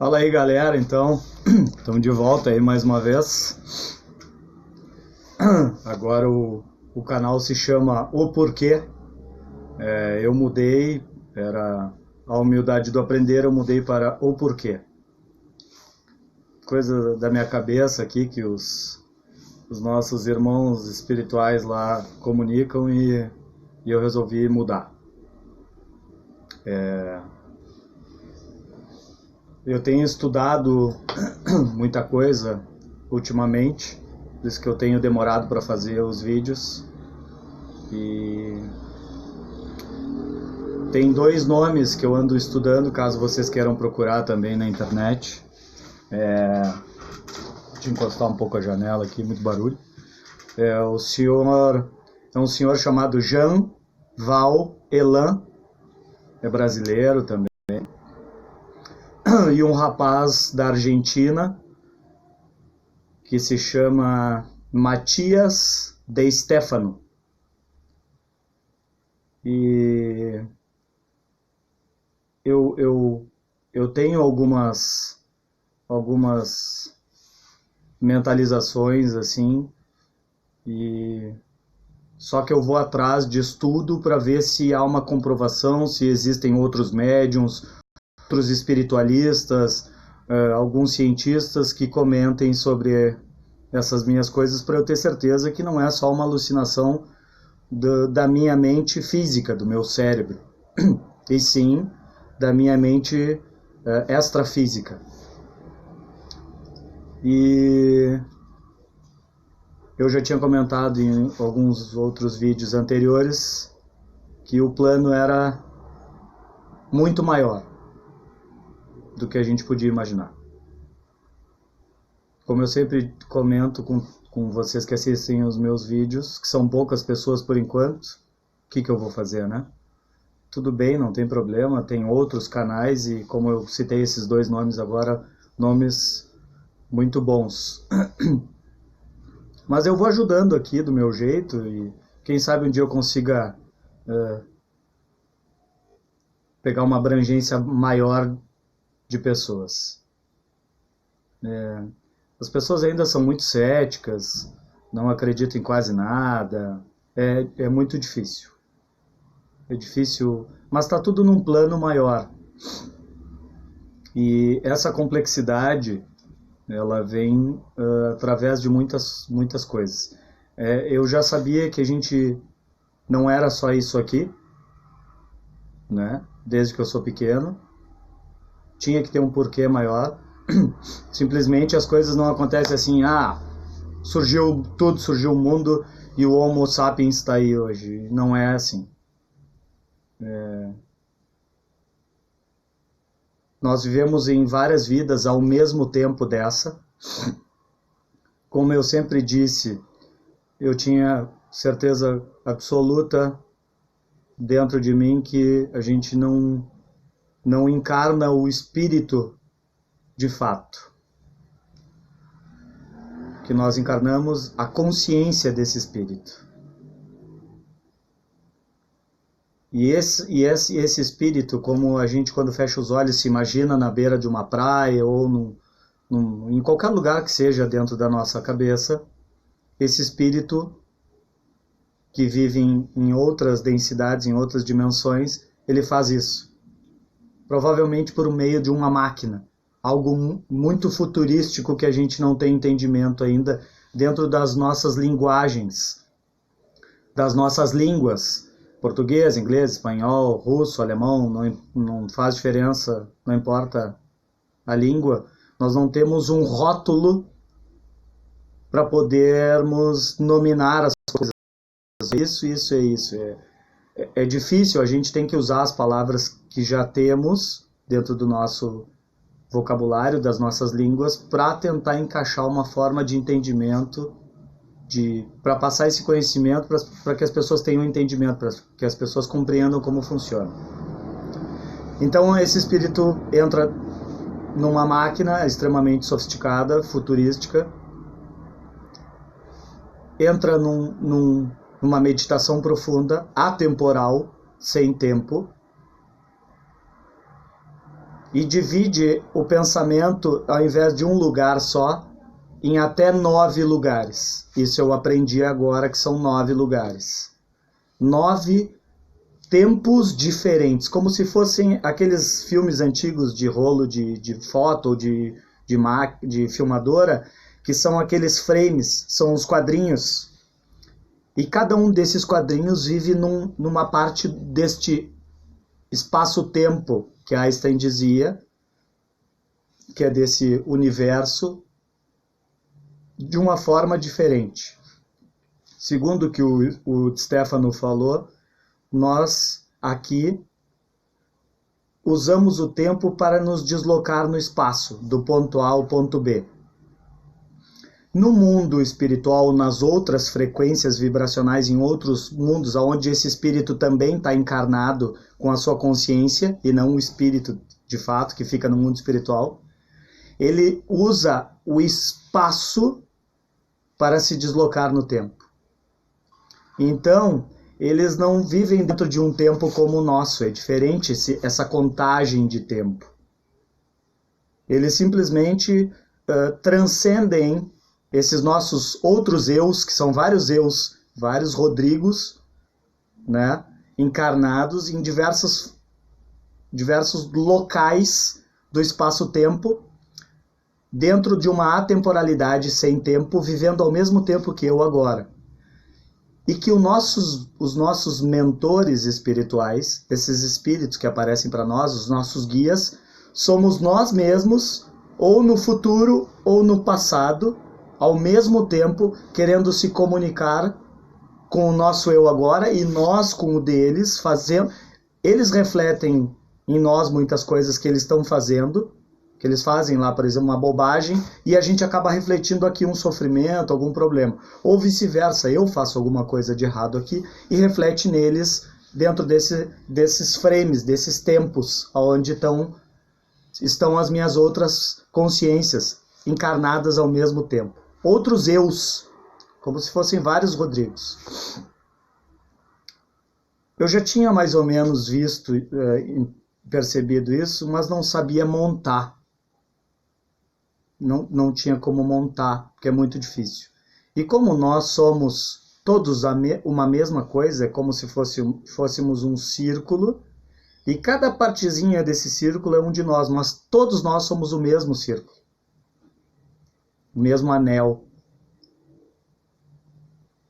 Fala aí, galera, então, estamos de volta aí mais uma vez. Agora o canal se chama O Porquê. Eu mudei, era a humildade do aprender, eu mudei para O Porquê. Coisa da minha cabeça aqui que os nossos irmãos espirituais lá comunicam e eu resolvi mudar. Eu tenho estudado muita coisa ultimamente, por isso que eu tenho demorado para fazer os vídeos. E tem dois nomes que eu ando estudando, caso vocês queiram procurar também na internet. Deixa eu encostar um pouco a janela aqui, muito barulho. É um senhor chamado Jean Val Elan, é brasileiro também. E um rapaz da Argentina que se chama Matias de Stefano. E eu tenho algumas mentalizações assim, e só que eu vou atrás de estudo para ver se há uma comprovação, se existem outros médiums, outros espiritualistas, alguns cientistas que comentem sobre essas minhas coisas, para eu ter certeza que não é só uma alucinação da minha mente física, do meu cérebro, e sim da minha mente extrafísica. E eu já tinha comentado em alguns outros vídeos anteriores que o plano era muito maior do que a gente podia imaginar. Como eu sempre comento com vocês que assistem os meus vídeos, que são poucas pessoas por enquanto, o que eu vou fazer, né? Tudo bem, não tem problema, tem outros canais e, como eu citei esses dois nomes agora, nomes muito bons. Mas eu vou ajudando aqui do meu jeito e quem sabe um dia eu consiga pegar uma abrangência maior de pessoas. As pessoas ainda são muito céticas, não acreditam em quase nada, é muito difícil. É difícil, mas está tudo num plano maior. E essa complexidade, ela vem através de muitas coisas. Eu já sabia que a gente não era só isso aqui, né? Desde que eu sou pequeno. Tinha que ter um porquê maior. Simplesmente as coisas não acontecem assim, surgiu o mundo e o Homo sapiens está aí hoje. Não é assim. Nós vivemos em várias vidas ao mesmo tempo dessa. Como eu sempre disse, eu tinha certeza absoluta dentro de mim que a gente não encarna o espírito de fato. Que nós encarnamos a consciência desse espírito. E esse espírito, como a gente quando fecha os olhos se imagina na beira de uma praia ou em qualquer lugar que seja dentro da nossa cabeça, esse espírito que vive em outras densidades, em outras dimensões, ele faz isso. Provavelmente por meio de uma máquina. Algo muito futurístico que a gente não tem entendimento ainda dentro das nossas linguagens, das nossas línguas. Português, inglês, espanhol, russo, alemão, não faz diferença, não importa a língua. Nós não temos um rótulo para podermos nominar as coisas. Isso é isso. É difícil, a gente tem que usar as palavras que já temos dentro do nosso vocabulário, das nossas línguas, para tentar encaixar uma forma de entendimento, para passar esse conhecimento para que as pessoas tenham entendimento, para que as pessoas compreendam como funciona. Então esse espírito entra numa máquina extremamente sofisticada, futurística, entra numa meditação profunda, atemporal, sem tempo, e divide o pensamento, ao invés de um lugar só, em até 9 lugares. Isso eu aprendi agora, que são 9 lugares. 9 tempos diferentes, como se fossem aqueles filmes antigos de rolo de foto ou de filmadora, que são aqueles frames, são os quadrinhos. E cada um desses quadrinhos vive numa parte deste espaço-tempo, que Einstein dizia, que é desse universo, de uma forma diferente. Segundo o que o Stefano falou, nós aqui usamos o tempo para nos deslocar no espaço, do ponto A ao ponto B. No mundo espiritual, nas outras frequências vibracionais, em outros mundos, onde esse espírito também está encarnado com a sua consciência, e não o espírito de fato que fica no mundo espiritual, ele usa o espaço para se deslocar no tempo. Então, eles não vivem dentro de um tempo como o nosso, é diferente essa contagem de tempo. Eles simplesmente transcendem esses nossos outros eus, que são vários eus, vários Rodrigos, né, encarnados em diversos locais do espaço-tempo, dentro de uma atemporalidade sem tempo, vivendo ao mesmo tempo que eu agora. E que os nossos mentores espirituais, esses espíritos que aparecem para nós, os nossos guias, somos nós mesmos, ou no futuro ou no passado, ao mesmo tempo querendo se comunicar com o nosso eu agora e nós com o deles, fazendo. Eles refletem em nós muitas coisas que eles estão fazendo, que eles fazem lá, por exemplo, uma bobagem, e a gente acaba refletindo aqui um sofrimento, algum problema. Ou vice-versa, eu faço alguma coisa de errado aqui e reflete neles dentro desses frames, desses tempos, onde estão as minhas outras consciências encarnadas ao mesmo tempo. Outros eus, como se fossem vários Rodrigos. Eu já tinha mais ou menos visto, percebido isso, mas não sabia montar. Não tinha como montar, porque é muito difícil. E como nós somos todos uma mesma coisa, é como se fôssemos um círculo, e cada partezinha desse círculo é um de nós, mas todos nós somos o mesmo círculo, o mesmo anel.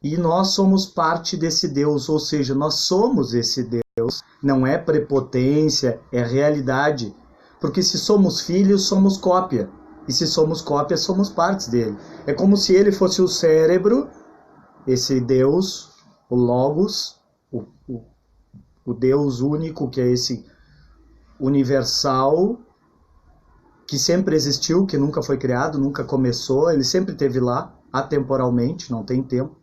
E nós somos parte desse Deus, ou seja, nós somos esse Deus. Não é prepotência, é realidade. Porque se somos filhos, somos cópia. E se somos cópia, somos partes dele. É como se ele fosse o cérebro, esse Deus, o Logos, o Deus único, que é esse universal, que sempre existiu, que nunca foi criado, nunca começou, ele sempre esteve lá, atemporalmente, não tem tempo.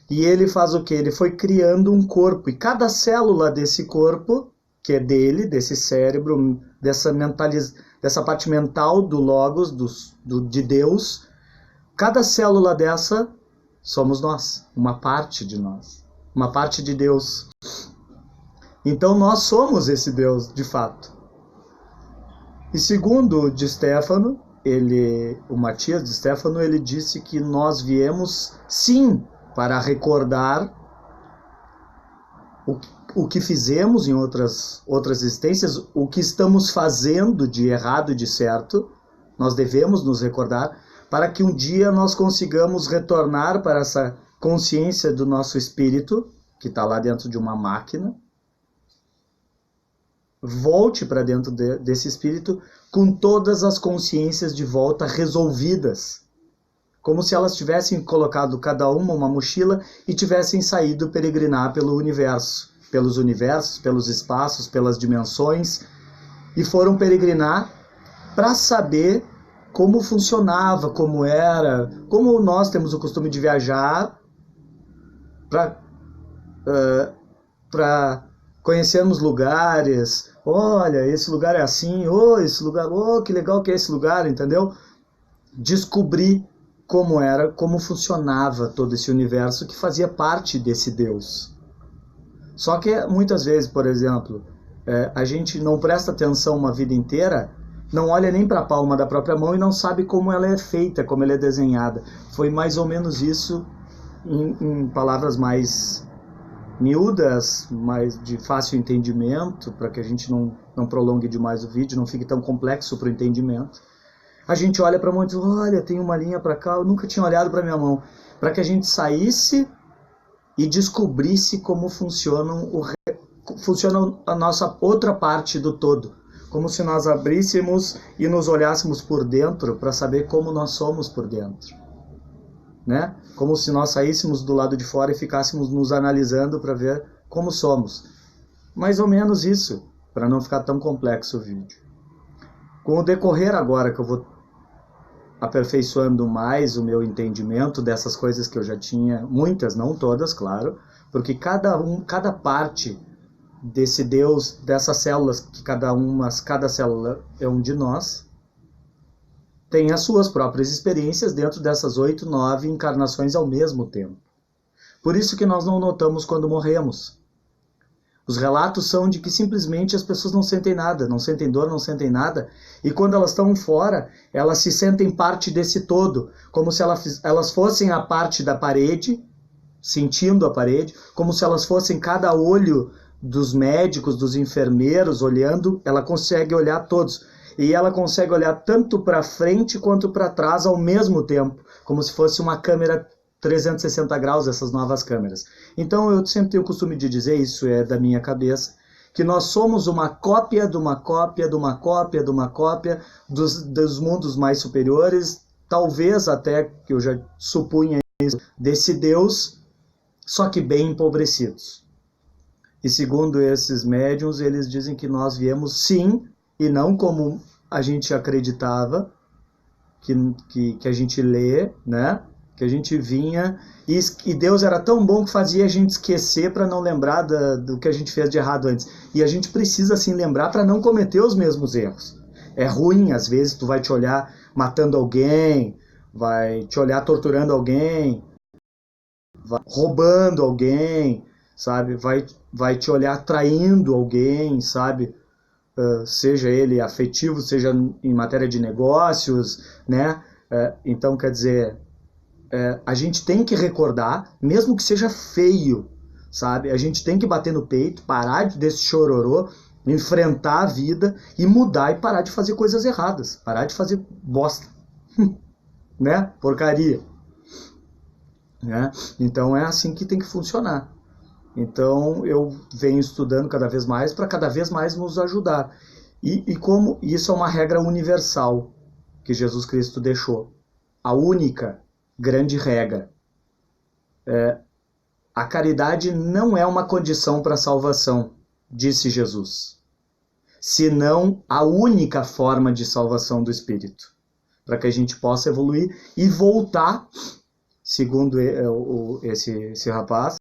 E ele faz o quê? Ele foi criando um corpo, e cada célula desse corpo, que é dele, desse cérebro, dessa parte mental do Logos, de Deus, cada célula dessa somos nós, uma parte de nós, uma parte de Deus. Então nós somos esse Deus, de fato. E segundo o de Stefano, o Matias de Stefano, ele disse que nós viemos, sim, para recordar o que fizemos em outras existências, o que estamos fazendo de errado e de certo, nós devemos nos recordar, para que um dia nós consigamos retornar para essa consciência do nosso espírito, que está lá dentro de uma máquina, volte para dentro desse espírito com todas as consciências de volta resolvidas, como se elas tivessem colocado cada uma mochila e tivessem saído peregrinar pelo universo, pelos universos, pelos espaços, pelas dimensões, e foram peregrinar para saber como funcionava, como era, como nós temos o costume de viajar para conhecermos lugares. Olha, esse lugar é assim, esse lugar, que legal que é esse lugar, entendeu? Descobrir como era, como funcionava todo esse universo que fazia parte desse Deus. Só que muitas vezes, por exemplo, a gente não presta atenção uma vida inteira, não olha nem para a palma da própria mão e não sabe como ela é feita, como ela é desenhada. Foi mais ou menos isso, em palavras mais miúdas, mais de fácil entendimento, para que a gente não prolongue demais o vídeo, não fique tão complexo para o entendimento. A gente olha para a mão e diz, olha, tem uma linha para cá, eu nunca tinha olhado para minha mão. Para que a gente saísse e descobrisse como funciona a nossa outra parte do todo. Como se nós abríssemos e nos olhássemos por dentro para saber como nós somos por dentro. Né? Como se nós saíssemos do lado de fora e ficássemos nos analisando para ver como somos. Mais ou menos isso, para não ficar tão complexo o vídeo. Com o decorrer agora que eu vou aperfeiçoando mais o meu entendimento dessas coisas que eu já tinha, muitas, não todas, claro, porque cada parte desse Deus, dessas células, que cada célula é um de nós, tem as suas próprias experiências dentro dessas 8, 9 encarnações ao mesmo tempo. Por isso que nós não notamos quando morremos. Os relatos são de que simplesmente as pessoas não sentem nada, não sentem dor, não sentem nada, e quando elas estão fora, elas se sentem parte desse todo, como se elas fossem a parte da parede, sentindo a parede, como se elas fossem cada olho dos médicos, dos enfermeiros, olhando, ela consegue olhar todos. E ela consegue olhar tanto para frente quanto para trás ao mesmo tempo, como se fosse uma câmera 360 graus, essas novas câmeras. Então eu sempre tenho o costume de dizer, isso é da minha cabeça, que nós somos uma cópia de uma cópia de uma cópia de uma cópia dos mundos mais superiores, talvez até, que eu já supunha isso, desse Deus, só que bem empobrecidos. E segundo esses médiuns, eles dizem que nós viemos sim, e não como a gente acreditava, que a gente lê, né? Que a gente vinha, e Deus era tão bom que fazia a gente esquecer para não lembrar do que a gente fez de errado antes. E a gente precisa sim lembrar para não cometer os mesmos erros. É ruim, às vezes, tu vai te olhar matando alguém, vai te olhar torturando alguém, roubando alguém, sabe? Vai te olhar traindo alguém, sabe? Seja ele afetivo, seja em matéria de negócios, né? Então, quer dizer, a gente tem que recordar, mesmo que seja feio, sabe? A gente tem que bater no peito, parar desse chororô, enfrentar a vida e mudar e parar de fazer coisas erradas, parar de fazer bosta, né? Porcaria. Né? Então é assim que tem que funcionar. Então eu venho estudando cada vez mais para cada vez mais nos ajudar. E como isso é uma regra universal que Jesus Cristo deixou. A única grande regra. A caridade não é uma condição para a salvação, disse Jesus. Senão a única forma de salvação do espírito. Para que a gente possa evoluir e voltar, segundo esse rapaz,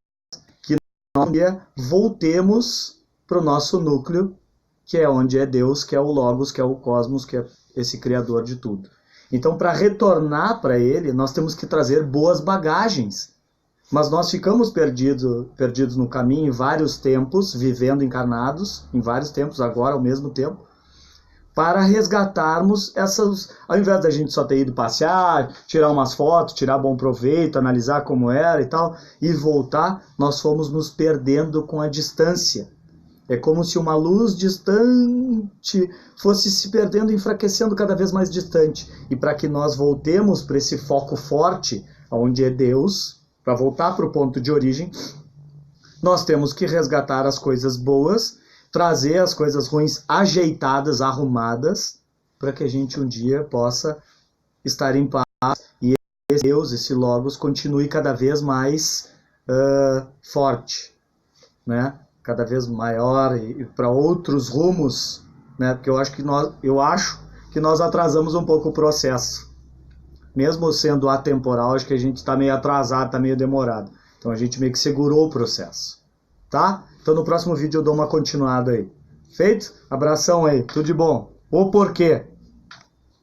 voltemos para o nosso núcleo, que é onde é Deus, que é o Logos, que é o Cosmos, que é esse Criador de tudo. Então, para retornar para Ele, nós temos que trazer boas bagagens. Mas nós ficamos perdidos no caminho em vários tempos, vivendo encarnados, em vários tempos, agora ao mesmo tempo, para resgatarmos essas, ao invés da gente só ter ido passear, tirar umas fotos, tirar bom proveito, analisar como era e tal, e voltar, nós fomos nos perdendo com a distância. É como se uma luz distante fosse se perdendo, enfraquecendo cada vez mais distante. E para que nós voltemos para esse foco forte, onde é Deus, para voltar para o ponto de origem, nós temos que resgatar as coisas boas, trazer as coisas ruins ajeitadas, arrumadas, para que a gente um dia possa estar em paz e esse Deus, esse Logos, continue cada vez mais forte, né? Cada vez maior e para outros rumos, né? Porque eu acho que nós atrasamos um pouco o processo. Mesmo sendo atemporal, acho que a gente está meio atrasado, está meio demorado. Então a gente meio que segurou o processo, tá? Então no próximo vídeo eu dou uma continuada aí. Feito? Abração aí, tudo de bom. O porquê?